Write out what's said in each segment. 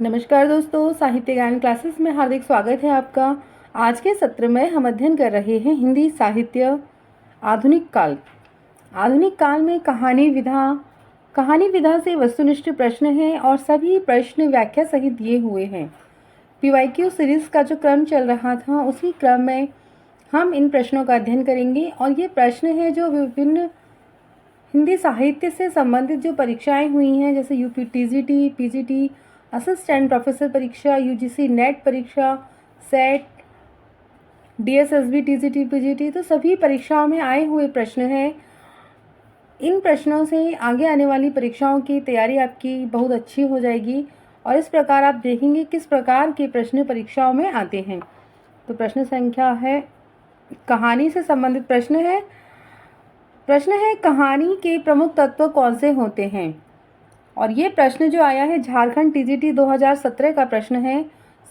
नमस्कार दोस्तों, साहित्य ज्ञान क्लासेस में हार्दिक स्वागत है आपका। आज के सत्र में हम अध्ययन कर रहे हैं हिंदी साहित्य आधुनिक काल। आधुनिक काल में कहानी विधा से वस्तुनिष्ठ प्रश्न हैं और सभी प्रश्न व्याख्या सहित दिए हुए हैं। पीवाईक्यू सीरीज का जो क्रम चल रहा था उसी क्रम में हम इन प्रश्नों का अध्ययन करेंगे और ये प्रश्न है जो विभिन्न हिंदी साहित्य से संबंधित जो परीक्षाएं हुई हैं, जैसे UP TGT, PGT, assistant professor परीक्षा, यूजीसी नेट परीक्षा, सेट, डीएसएसबी, टीजीटी, पीजीटी, तो सभी परीक्षाओं में आए हुए प्रश्न हैं। इन प्रश्नों से आगे आने वाली परीक्षाओं की तैयारी आपकी बहुत अच्छी हो जाएगी और इस प्रकार आप देखेंगे किस प्रकार के प्रश्न परीक्षाओं में आते हैं। तो प्रश्न संख्या है, कहानी से संबंधित प्रश्न है कहानी के प्रमुख तत्व कौन से होते हैं। और ये प्रश्न जो आया है झारखंड टीजीटी 2017 का प्रश्न है।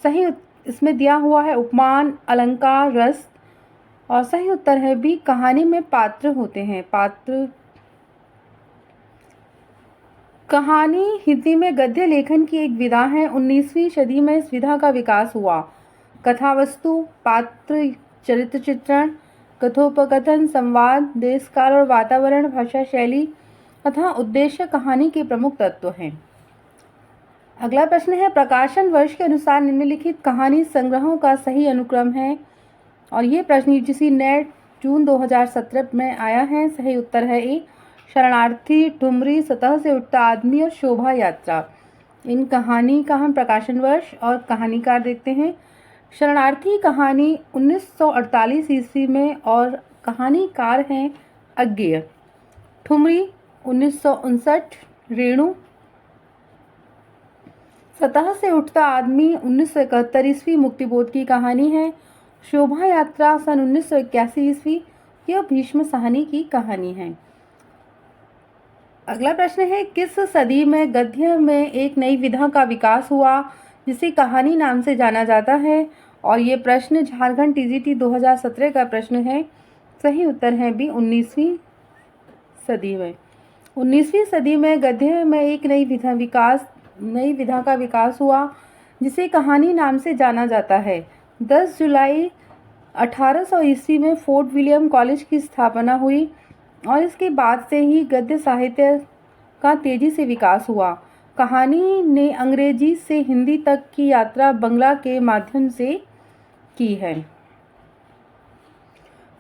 सही इसमें दिया हुआ है उपमान, अलंकार, रस और सही उत्तर है बी, कहानी में पात्र होते हैं। कहानी हिंदी में गद्य लेखन की एक विधा है। 19वीं सदी में इस विधा का विकास हुआ। कथावस्तु, पात्र, चरित्र चित्रण, कथोपकथन, संवाद, देश काल और वातावरण, भाषा शैली तथा उद्देश्य कहानी के प्रमुख तत्व हैं। अगला प्रश्न है, प्रकाशन वर्ष के अनुसार निम्नलिखित कहानी संग्रहों का सही अनुक्रम है। और ये प्रश्न यूजीसी नेट जून 2017 में आया है। सही उत्तर है ए, शरणार्थी, ठुमरी, सतह से उठता आदमी और शोभा यात्रा। इन कहानी का हम प्रकाशन वर्ष और कहानीकार देखते हैं। शरणार्थी कहानी 1948 ईस्वी में और कहानीकार हैं अज्ञेय। ठुमरी 1959, रेणु, सतह से उठता आदमी 1971 ईस्वी मुक्तिबोध की कहानी है। शोभा यात्रा सन 1981 ईस्वी, यह भीष्म साहनी की कहानी है। अगला प्रश्न है, किस सदी में गद्य में एक नई विधा का विकास हुआ जिसे कहानी नाम से जाना जाता है। और ये प्रश्न झारखंड टीजीटी 2017 का प्रश्न है। सही उत्तर है बी, 19वीं सदी में। 19वीं सदी में गद्य में एक नई विधा का विकास हुआ जिसे कहानी नाम से जाना जाता है। 10 जुलाई 1800 ईस्वी में फोर्ट विलियम कॉलेज की स्थापना हुई और इसके बाद से ही गद्य साहित्य का तेजी से विकास हुआ। कहानी ने अंग्रेजी से हिंदी तक की यात्रा बंगला के माध्यम से की है।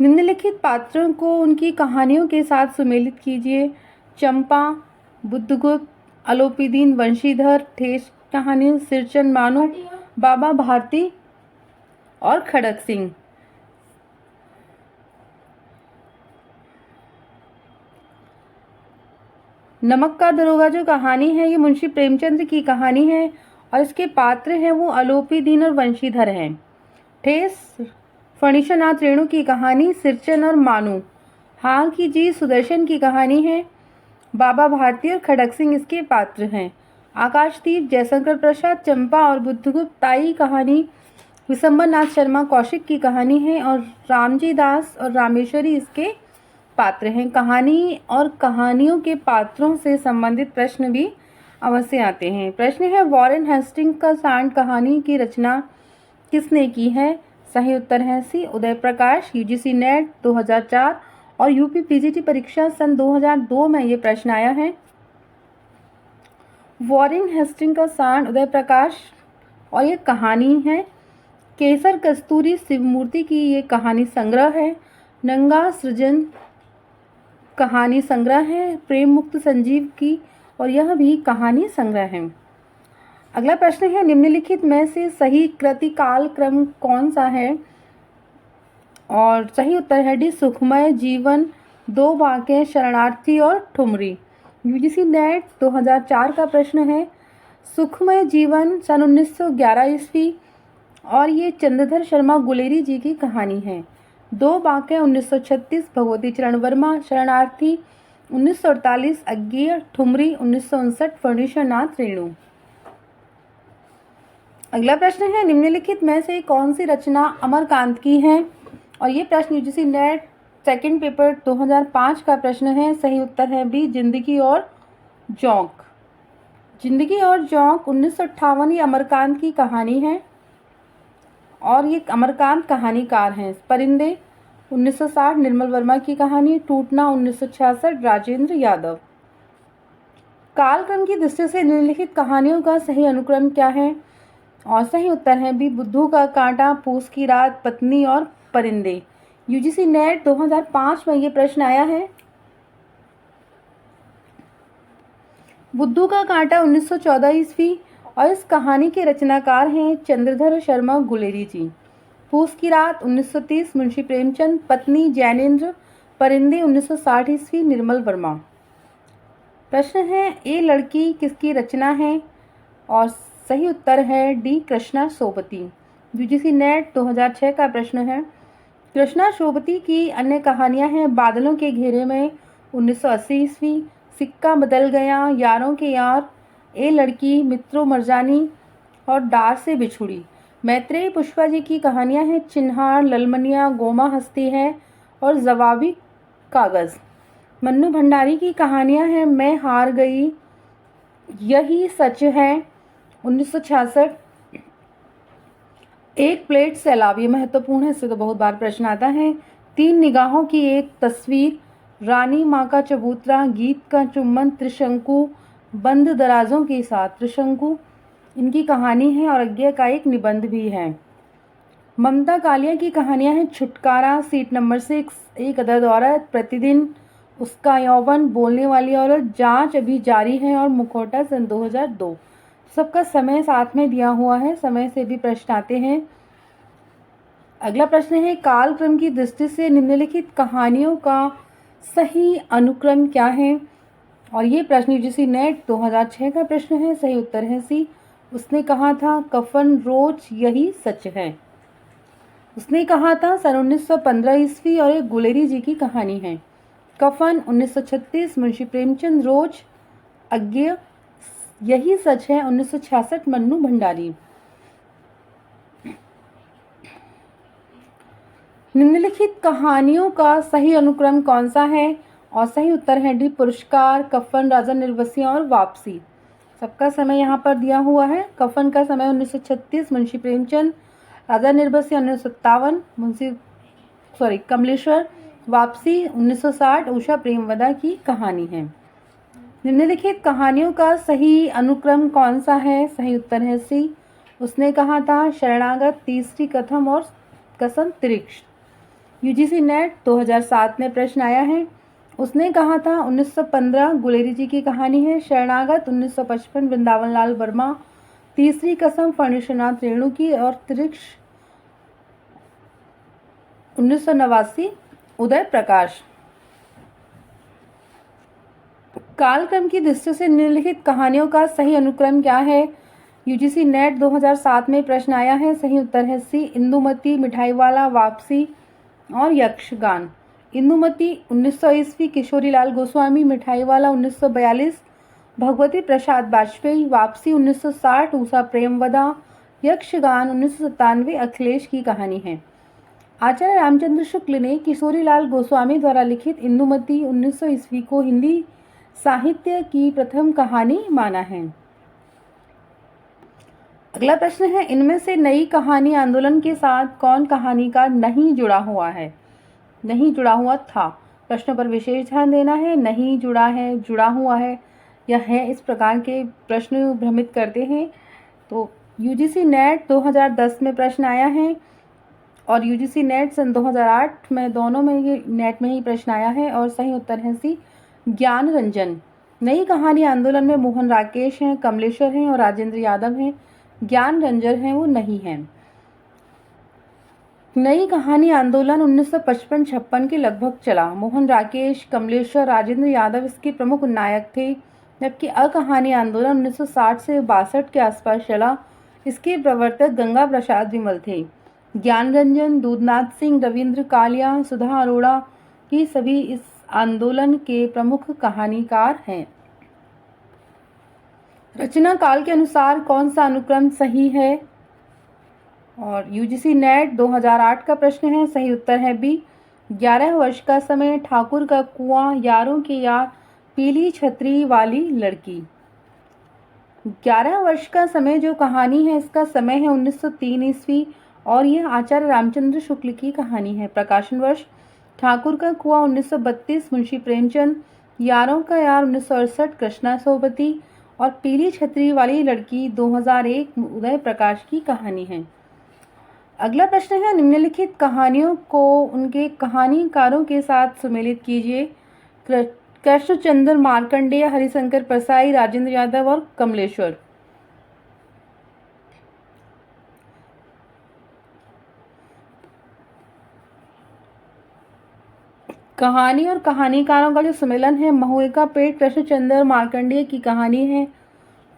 निम्नलिखित पात्रों को उनकी कहानियों के साथ सुमेलित कीजिए। चंपा, बुद्धगुप्त, अलोपीदीन, वंशीधर, ठेस कहानी, सिरचन मानू, बाबा भारती और खड़क सिंह। नमक का दरोगा जो कहानी है ये मुंशी प्रेमचंद की कहानी है और इसके पात्र हैं वो अलोपीदीन और वंशीधर हैं। ठेस फणीश्वरनाथ रेणु की कहानी सिरचन और मानू। हाल की जी सुदर्शन की कहानी है। बाबा भारती और खड़क सिंह इसके पात्र हैं। आकाशदीप जयशंकर प्रसाद, चंपा और बुद्धगुप्त ताई कहानी विशंबरनाथ शर्मा कौशिक की कहानी है और रामजी दास और रामेश्वरी इसके पात्र हैं। कहानी और कहानियों के पात्रों से संबंधित प्रश्न भी अवश्य आते हैं। प्रश्न है, वॉरेन हेस्टिंग का सांड कहानी की रचना किसने की है। सही उत्तर है सी, उदय प्रकाश। यूजीसी नेट 2004 और यूपी पीजीटी परीक्षा सन 2002 में ये प्रश्न आया है। वॉरेन हेस्टिंग का सांड उदय प्रकाश और ये कहानी है। केसर कस्तूरी शिवमूर्ति की ये कहानी संग्रह है। नंगा सृजन कहानी संग्रह है। प्रेम मुक्त संजीव की और यह भी कहानी संग्रह है। अगला प्रश्न है, निम्नलिखित में से सही कृतिकाल क्रम कौन सा है। और सही उत्तर है डी, सुखमय जीवन, दो वाक्य, शरणार्थी और ठुमरी। यूजीसी नेट 2004 का प्रश्न है। सुखमय जीवन सन 1911 ईस्वी और ये चंद्रधर शर्मा गुलेरी जी की कहानी है। दो वाक्य 1936 भगवती चरण वर्मा। शरणार्थी 1948 अज्ञेय। ठुमरी 1959 फणीश्वरनाथ रेणु। अगला प्रश्न है, निम्नलिखित में से कौन सी रचना अमरकांत की है। और ये प्रश्न यूजीसी नेट सेकंड पेपर 2005 का प्रश्न है। सही उत्तर है बी, जिंदगी और जोंक। जिंदगी और जोंक 1958 ये अमरकांत की कहानी है और ये अमरकांत कहानीकार हैं। परिंदे 1960 निर्मल वर्मा की कहानी। टूटना 1966 राजेंद्र यादव। कालक्रम की दृष्टि से निम्नलिखित कहानियों का सही अनुक्रम क्या है? और सही उत्तर है बी, बुद्धू का कांटा, पूस की रात, पत्नी और परिंदे। यूजीसी नेट 2005 में ये प्रश्न आया है। बुद्धू का कांटा 1914 ईस्वी और इस कहानी के रचनाकार हैं चंद्रधर शर्मा गुलेरी जी। पूस की रात 1930 मुंशी प्रेमचंद, पत्नी जैनेन्द्र, परिंदे 1960 ईस्वी निर्मल वर्मा। प्रश्न है ए लड़की किसकी रचना है? और सही उत्तर है D, Krishna Sobti. UGC net 2006 का प्रश्न है। कृष्णा सोबती की अन्य कहानियां हैं बादलों के घेरे में 1980 ईस्वी, सिक्का बदल गया, यारों के यार, ए लड़की, मित्रों मरजानी और डार से बिछुड़ी। मैत्रेयी पुष्पा जी की कहानियां हैं चिन्हार, ललमनिया, गोमा हस्ती है और जवाबी कागज। मन्नू भंडारी की कहानियां हैं मैं हार गई, यही सच है 1966, एक प्लेट सैलाब, ये महत्वपूर्ण है, इससे तो बहुत बार प्रश्न आता है। तीन निगाहों की एक तस्वीर, रानी माँ का चबूतरा, गीत का चुम्बन, त्रिशंकु, बंद दराजों के साथ। त्रिशंकु इनकी कहानी है और अज्ञा का एक निबंध भी है। ममता कालिया की कहानियां हैं छुटकारा, सीट नंबर 6, एक अदद औरत, प्रतिदिन, उसका यौवन, बोलने वाली औरत, जांच अभी जारी है और मुखौटा सन 2002। सबका समय साथ में दिया हुआ है, समय से भी प्रश्न आते हैं। अगला प्रश्न है कालक्रम की दृष्टि से निम्नलिखित कहानियों का सही अनुक्रम क्या है? और ये प्रश्न यूजीसी नेट 2006 का प्रश्न है। सही उत्तर है सी, उसने कहा था कफन रोज यही सच है। उसने कहा था सन 1915 ईस्वी और एक गुलेरी जी की कहानी है। कफन 1936 मुंशी प्रेमचंद, रोज अज्ञेय यही सच है 1966 मन्नू भंडारी। निम्नलिखित कहानियों का सही अनुक्रम कौन सा है? और सही उत्तर है डी, पुरस्कार, कफन, राजा निर्बसिया और वापसी। सबका समय यहाँ पर दिया हुआ है। कफन का समय 1936 मुंशी प्रेमचंद, राजा निर्बसिया 1957 कमलेश्वर, वापसी 1960 उषा प्रेमवदा की कहानी है। निम्नलिखित कहानियों का सही अनुक्रम कौन सा है? सही उत्तर है सी, उसने कहा था शरणागत, तीसरी कथम और कसम तिरिक्ष। यूजीसी नेट 2007 में प्रश्न आया है। उसने कहा था 1915 गुलेरी जी की कहानी है। शरणागत 1955 वृंदावन लाल वर्मा, तीसरी कसम फणीश्वरनाथ रेणु की और तिरिक्ष 1989 उदय प्रकाश। कालक्रम की दृष्टि से निम्नलिखित कहानियों का सही अनुक्रम क्या है? यूजीसी नेट 2007 में प्रश्न आया है। सही उत्तर है सी, इंदुमती, मिठाईवाला, वापसी और यक्षगान। इंदुमती 1900 ईस्वी किशोरीलाल गोस्वामी, मिठाईवाला 1942 भगवती प्रसाद वाजपेयी, वापसी 1960 उषा प्रेमवदा, यक्षगान 1997 अखिलेश की कहानी है। आचार्य रामचंद्र शुक्ल ने किशोरीलाल गोस्वामी द्वारा लिखित इंदुमती 1900 ईस्वी को हिंदी साहित्य की प्रथम कहानी माना है। अगला प्रश्न है इनमें से नई कहानी आंदोलन के साथ कौन कहानीकार नहीं जुड़ा हुआ है? नहीं जुड़ा हुआ था। प्रश्नों पर विशेष ध्यान देना है। नहीं जुड़ा है, जुड़ा हुआ है या है, इस प्रकार के प्रश्न भ्रमित करते हैं। तो यूजीसी नेट 2010 में प्रश्न आया है और यूजीसी नेट सन 2008 में, दोनों में ये नेट में ही प्रश्न आया है और सही उत्तर है सी, ज्ञान रंजन। नई कहानी आंदोलन में मोहन राकेश हैं, कमलेश्वर हैं और राजेंद्र यादव हैं। ज्ञान रंजन हैं वो नहीं हैं। नई कहानी आंदोलन 1955-56 के लगभग चला। मोहन राकेश, कमलेश्वर, राजेंद्र यादव इसके प्रमुख नायक थे, जबकि अकहानी आंदोलन 1960 से 62 के आसपास चला। इसके प्रवर्तक गंगा प्रसाद विमल थे। ज्ञान रंजन, दूधनाथ सिंह, रविंद्र कालिया, सुधा अरोड़ा की सभी इस आंदोलन के प्रमुख कहानीकार हैं। रचना काल के अनुसार कौन सा अनुक्रम सही है? और यूजीसी नेट 2008 का प्रश्न है। सही उत्तर है बी, 11 वर्ष का समय, ठाकुर का कुआं, यारों के यार, पीली छतरी वाली लड़की। 11 वर्ष का समय जो कहानी है, इसका समय है 1903 ईस्वी और यह आचार्य रामचंद्र शुक्ल की कहानी है। प्रकाशन वर्ष ठाकुर का कुआं 1932 मुंशी प्रेमचंद, यारों का यार 1968 कृष्णा सोबती और पीली छतरी वाली लड़की 2001 उदय प्रकाश की कहानी है। अगला प्रश्न है, निम्नलिखित कहानियों को उनके कहानीकारों के साथ सुमेलित कीजिए। कृष्णचंद्र मार्कंडेय, हरिशंकर परसाई, राजेंद्र यादव और कमलेश्वर। कहानी और कहानीकारों का जो सम्मेलन है, महुए का पेट कृष्णचंद्र मार्कंडेय की कहानी है।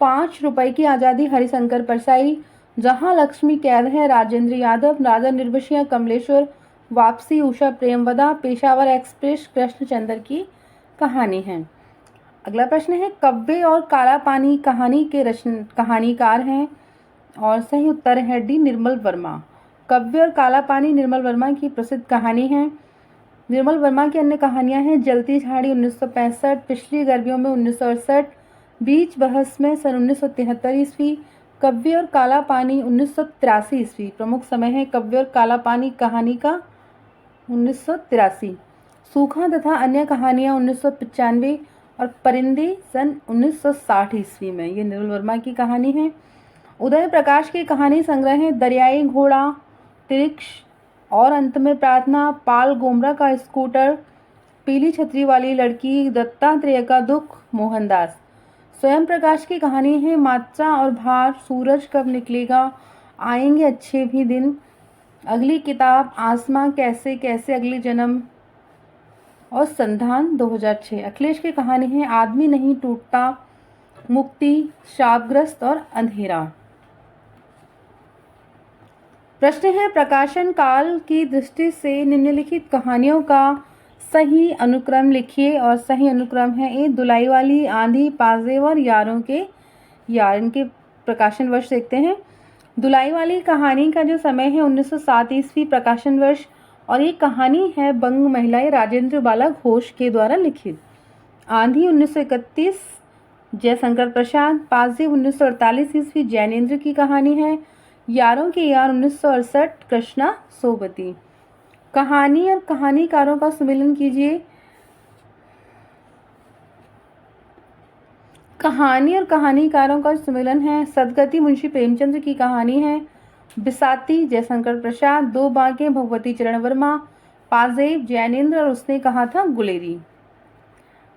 5 रुपए की आज़ादी हरिशंकर परसाई, जहां लक्ष्मी कैद है राजेंद्र यादव, राजा निर्वशिया कमलेश्वर, वापसी उषा प्रेमवदा, पेशावर एक्सप्रेस कृष्णचंद्र की कहानी है। अगला प्रश्न है, कव्वे और काला पानी कहानी के कहानीकार हैं और सही उत्तर है डी निर्मल वर्मा। कव्वे और काला पानी निर्मल वर्मा की प्रसिद्ध कहानी है। निर्मल वर्मा की अन्य कहानियां हैं जलती झाड़ी 1965, पिछली गर्मियों में 1968, बीच बहस में सन 1973 ईस्वी, कव्वे और काला पानी 1983 ईस्वी। प्रमुख समय है कव्वे और काला पानी कहानी का 1983, सूखा तथा अन्य कहानियां 1995 और परिंदे सन 1960 ईस्वी में। ये निर्मल वर्मा की कहानी है। उदय प्रकाश की कहानी संग्रह है दरियाई घोड़ा, तिरिक्ष और अंत में प्रार्थना, पाल गोमरा का स्कूटर, पीली छतरी वाली लड़की, दत्तात्रेय का दुख, मोहनदास। स्वयं प्रकाश की कहानी है मात्रा और भार, सूरज कब निकलेगा, आएंगे अच्छे भी दिन, अगली किताब, आसमां कैसे कैसे, अगले जन्म और संधान 2006। अखिलेश की कहानी है आदमी नहीं टूटता, मुक्ति, शापग्रस्त और अंधेरा। प्रश्न है, प्रकाशन काल की दृष्टि से निम्नलिखित कहानियों का सही अनुक्रम लिखिए और सही अनुक्रम है ए दुलाई वाली, आंधी, पाजेब और यारों के यार। इनके प्रकाशन वर्ष देखते हैं। दुलाई वाली कहानी का जो समय है 1907 ईस्वी प्रकाशन वर्ष और ये कहानी है बंग महिला राजेंद्र बाला घोष के द्वारा लिखित। आंधी 1931 जयशंकर प्रसाद, पाजेब 1948 ईस्वी जैनेन्द्र की कहानी है, यारों के यार 1968 कृष्णा सोबती। कहानी और कहानीकारों का सम्मेलन कीजिए। कहानी और कहानीकारों का सम्मेलन है सदगति मुंशी प्रेमचंद की कहानी है, बिसाती जयशंकर प्रसाद, दो बांके भगवती चरण वर्मा, पाजेब जैनेन्द्र और उसने कहा था गुलेरी।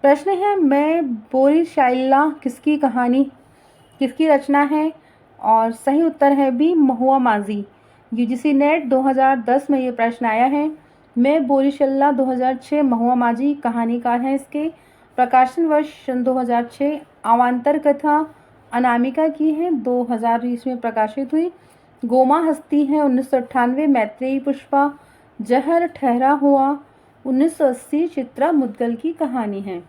प्रश्न है, मैं बोरी शाइल्ला किसकी कहानी किसकी रचना है और सही उत्तर है बी महुआ माझी। यूजीसी नेट 2010 में ये प्रश्न आया है। मैं बोरीशल्ला 2006 महुआ माझी कहानीकार हैं इसके। प्रकाशन वर्ष सन 2006। अवांतर कथा अनामिका की है 2020 में प्रकाशित हुई। गोमा हस्ती है 1998। मैत्रेयी पुष्पा। जहर ठहरा हुआ 1980 चित्रा मुद्गल की कहानी है।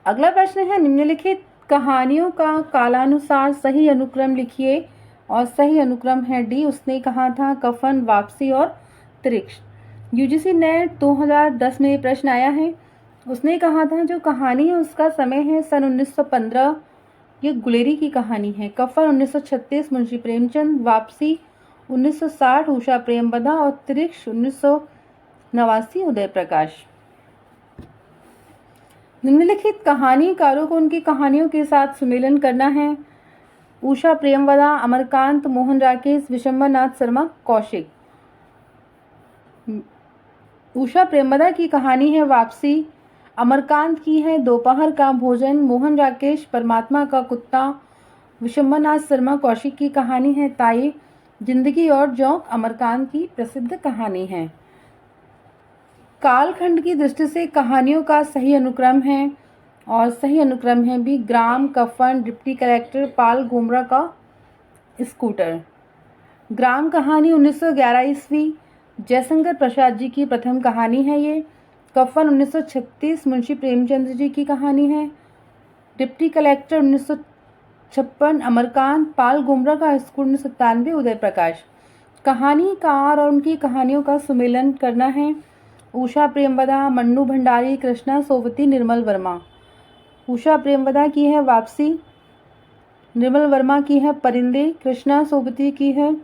अगला प्रश्न है, निम्नलिखित कहानियों का कालानुसार सही अनुक्रम लिखिए और सही अनुक्रम है डी उसने कहा था, कफन, वापसी और त्रिक्ष। यूजीसी नेट 2010 में ये प्रश्न आया है। उसने कहा था जो कहानी है उसका समय है सन 1915। ये गुलेरी की कहानी है। कफन 1936 मुंशी प्रेमचंद, वापसी 1960 उषा प्रेमवदा और त्रिक्ष 1989 उदय प्रकाश। निम्नलिखित कहानीकारों को उनकी कहानियों के साथ सुमेलन करना है। उषा प्रेमवदा, अमरकांत, मोहन राकेश, विशंबरनाथ शर्मा, कौशिक। उषा प्रेमवदा की कहानी है वापसी। अमरकांत की है दोपहर का भोजन। मोहन राकेश परमात्मा का कुत्ता। विशंबरनाथ शर्मा कौशिक की कहानी है ताई। जिंदगी और जौक अमरकांत की प्रसिद्ध कहानी है। कालखंड की दृष्टि से कहानियों का सही अनुक्रम है और सही अनुक्रम है भी ग्राम, कफन, डिप्टी कलेक्टर, पाल गोमरा का स्कूटर। ग्राम कहानी 1911 ईस्वी जयशंकर प्रसाद जी की प्रथम कहानी है ये। कफन 1936 मुंशी प्रेमचंद जी की कहानी है। डिप्टी कलेक्टर 1956 अमरकांत, पाल गोमरा का स्कूटर 1997 उदय प्रकाश। कहानीकार और उनकी कहानियों का सुमेलन करना है। उषा प्रेमवदा, मन्नू भंडारी, कृष्णा सोबती, निर्मल वर्मा। उषा प्रेमवदा की है वापसी। निर्मल वर्मा की है परिंदे, कृष्णा सोबती की है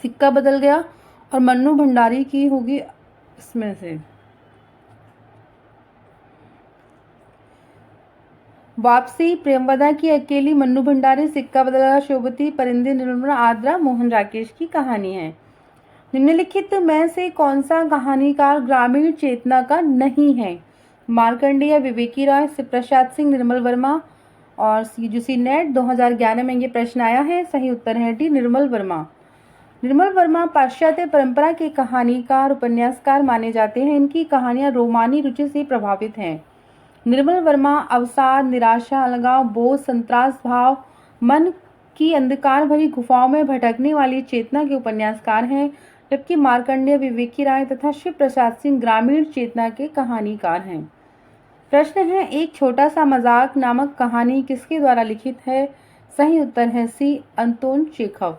सिक्का बदल गया, और मन्नू भंडारी की होगी इसमें से वापसी, प्रेमवदा की अकेली, मन्नू भंडारी, सिक्का बदल गया, शोभती, परिंदे, निर्मला, आद्रा, मोहन राकेश की कहानी है। निम्नलिखित में से कौन सा कहानीकार ग्रामीण चेतना का नहीं है? मार्कंडेय, विवेकी रॉय, शिव प्रसाद सिंह, निर्मल वर्मा। और यूजीसी नेट 2011 में ये प्रश्न आया है। सही उत्तर है डी, निर्मल वर्मा। निर्मल वर्मा पाश्चात्य परंपरा के कहानीकार, उपन्यासकार माने जाते हैं। इनकी कहानियां रोमानी रुचि से प्रभावित हैं। निर्मल वर्मा अवसाद, निराशा, अलगाव, बोझ, संत्रास भाव, मन की अंधकार भरी गुफाओं में भटकने वाली चेतना के उपन्यासकार हैं, जबकि मार्कंडेय, विवेकी राय तथा शिव प्रसाद सिंह ग्रामीण चेतना के कहानीकार हैं। प्रश्न है, एक छोटा सा मजाक नामक कहानी किसके द्वारा लिखित है? सही उत्तर है सी, अंतोन चेखव।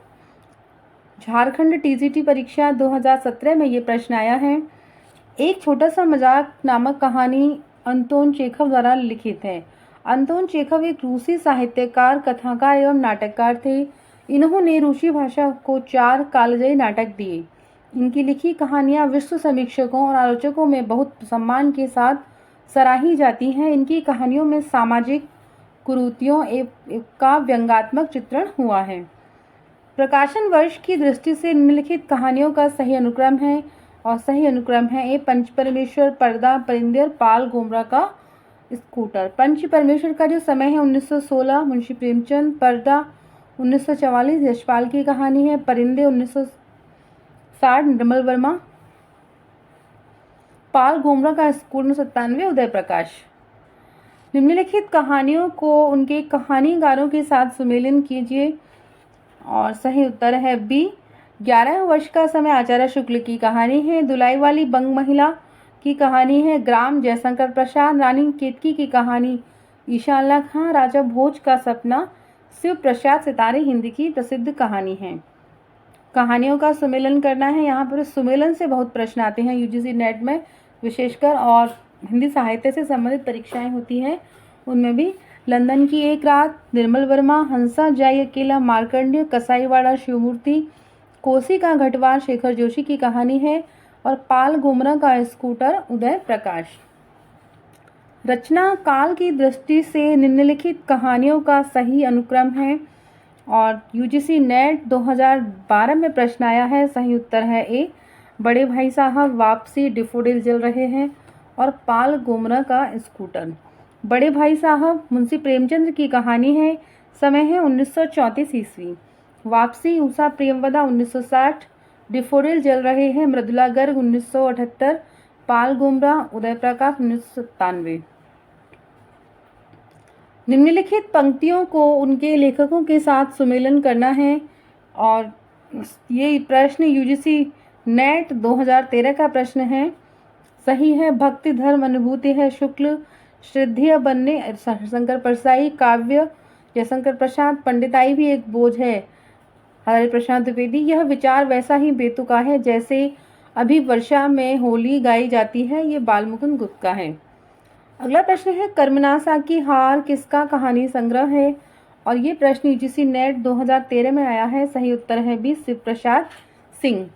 झारखंड टीजीटी परीक्षा 2017 में ये प्रश्न आया है। एक छोटा सा मजाक नामक कहानी अंतोन चेखव द्वारा लिखित है। अंतोन चेखव एक रूसी साहित्यकार, कथाकार एवं नाटककार थे। इन्होंने रूसी भाषा को 4 कालजयी नाटक दिए। इनकी लिखी कहानियां विश्व समीक्षकों और आलोचकों में बहुत सम्मान के साथ सराही जाती हैं। इनकी कहानियों में सामाजिक कुरीतियों का व्यंग्यात्मक चित्रण हुआ है। प्रकाशन वर्ष की दृष्टि से निम्नलिखित कहानियों का सही अनुक्रम है, और सही अनुक्रम है ए, पंच परमेश्वर, पर्दा, परिंदे और पाल गोमरा का स्कूटर। पंच परमेश्वर का जो समय है 1916 मुंशी प्रेमचंद, पर्दा 1944 यशपाल की कहानी है, परिंदे 1960 निर्मल वर्मा, पाल गोमरा का स्कूटर 1997 उदय प्रकाश। निम्नलिखित कहानियों को उनके कहानीकारों के साथ सुमेलन कीजिए, और सही उत्तर है बी, 11 वर्ष का समय आचार्य शुक्ल की कहानी है। दुलाई वाली बंग महिला की कहानी है। ग्राम जयशंकर प्रसाद, रानी केतकी की कहानी ईशा अल्लाह खां, राजा भोज का सपना शिव प्रसाद सितारे हिंदी की प्रसिद्ध कहानी है। कहानियों का सुमेलन करना है। यहाँ पर सुमेलन से बहुत प्रश्न आते हैं यूजीसी नेट में विशेषकर, और हिंदी साहित्य से संबंधित परीक्षाएं होती हैं उनमें भी। लंदन की एक रात, निर्मल वर्मा, हंसा जाई अकेला, मार्कंडेय, कसाईवाड़ा शिवमूर्ति, कोसी का घटवार शेखर जोशी की कहानी है, और पाल गोमरा का स्कूटर उदय प्रकाश। रचना काल की दृष्टि से निम्नलिखित कहानियों का सही अनुक्रम है, और यूजीसी नेट 2012 में प्रश्न आया है। सही उत्तर है ए, बड़े भाई साहब, वापसी, डिफोडिल जल रहे हैं, और पाल गोमरा का स्कूटर। बड़े भाई साहब मुंशी प्रेमचंद की कहानी है। समय है 1934 ईस्वी। वापसी, उषा प्रेमवदा 1960, डिफोडिल जल रहे हैं, मृदुला गर्ग 1978, पाल गोमरा, उदय प्रकाश 1997। निम्नलिखित पंक्तियों को उनके लेखकों के साथ सुमेलन करना है, और ये प्रश्न यूजीसी नेट 2013 का प्रश्न है। सही है, भक्ति धर्म अनुभूति है शुक्ल, श्रद्धेय बनने शंकर परसाई, काव्य जयशंकर प्रसाद, पंडिताई भी एक बोझ है हरि प्रसाद द्विवेदी। यह विचार वैसा ही बेतुका है जैसे अभी वर्षा में होली गाई जाती है, ये बालमुकुंद गुप्त का है। अगला प्रश्न है, कर्मनासा की हार किसका कहानी संग्रह है? और ये प्रश्न यूजीसी नेट 2013 में आया है। सही उत्तर है बी, शिव प्रसाद सिंह।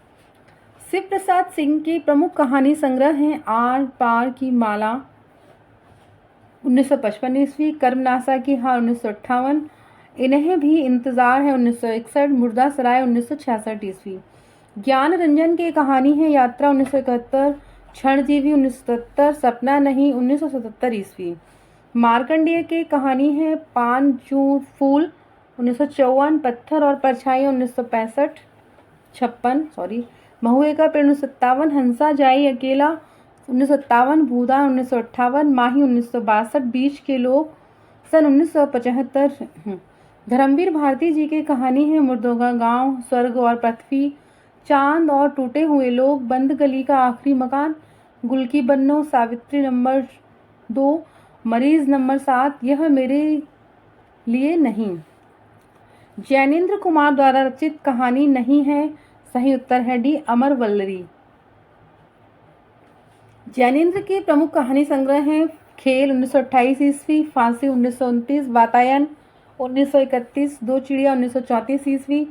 शिव प्रसाद सिंह के प्रमुख कहानी संग्रह हैं आर पार की माला 1955 ईस्वी, कर्मनासा की हार 1958, इन्हें भी इंतजार है 1961, मुर्दा सराय 1966 ईस्वी। ज्ञान रंजन की कहानी है यात्रा 1971, क्षणजीवी 1970, सपना नहीं 1977 ईस्वी। मार्कंडेय की कहानी है पान चूर फूल 1954, पत्थर और परछाई 1965 56 महुए का पेड़ 1957, हंसा जाई अकेला 1957, भूदा 1958, माही 1962, बीच के लोग सन 1975। धर्मवीर भारती जी की कहानी है मुर्दों का गांव, स्वर्ग और पृथ्वी, चांद और टूटे हुए लोग, बंद गली का आखिरी मकान, गुल की बन्नो, सावित्री नंबर 2, मरीज नंबर 7, यह मेरे लिए नहीं। जैनेन्द्र कुमार द्वारा रचित कहानी नहीं है। सही उत्तर है डी, अमर वल्लरी। जैनेन्द्र के प्रमुख कहानी संग्रह हैं खेल 1928 ईस्वी, फांसी 1929, वातायन 1931, दो चिड़िया 1934 ईस्वी,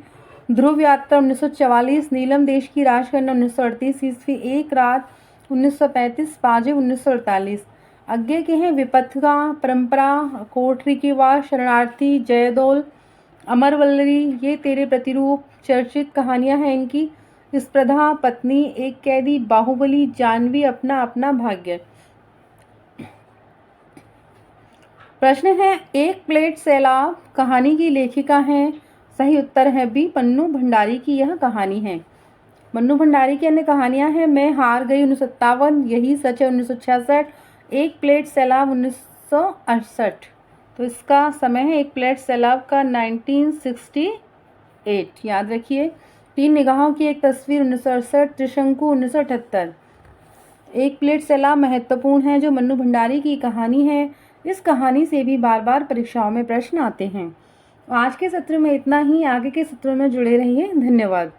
ध्रुव यात्रा 1944, नीलम देश की राजकन्या 1938 ईस्वी, एक रात 1935, पाजे 1948। आगे के हैं विपथिका, परंपरा, कोठरी की वार, शरणार्थी, जयदौल, अमरवल्लरी, ये तेरे प्रतिरूप चर्चित कहानियां हैं इनकी। स्पर्धा, पत्नी, एक कैदी, बाहुबली, जानवी, अपना अपना भाग्य। प्रश्न है, एक प्लेट सैलाब कहानी की लेखिका हैं। सही उत्तर है बी, मन्नू भंडारी की यह कहानी है। मन्नू भंडारी की अन्य कहानियां हैं मैं हार गई 1957, यही सच है 1966, एक प्लेट सैलाब 1968। तो इसका समय है एक प्लेट सैलाब का 1968, याद रखिए। तीन निगाहों की एक तस्वीर 1968, त्रिशंकु 1978। एक प्लेट सैलाब महत्वपूर्ण है जो मन्नू भंडारी की कहानी है। इस कहानी से भी बार बार परीक्षाओं में प्रश्न आते हैं। आज के सत्र में इतना ही, आगे के सत्रों में जुड़े रहिए। धन्यवाद।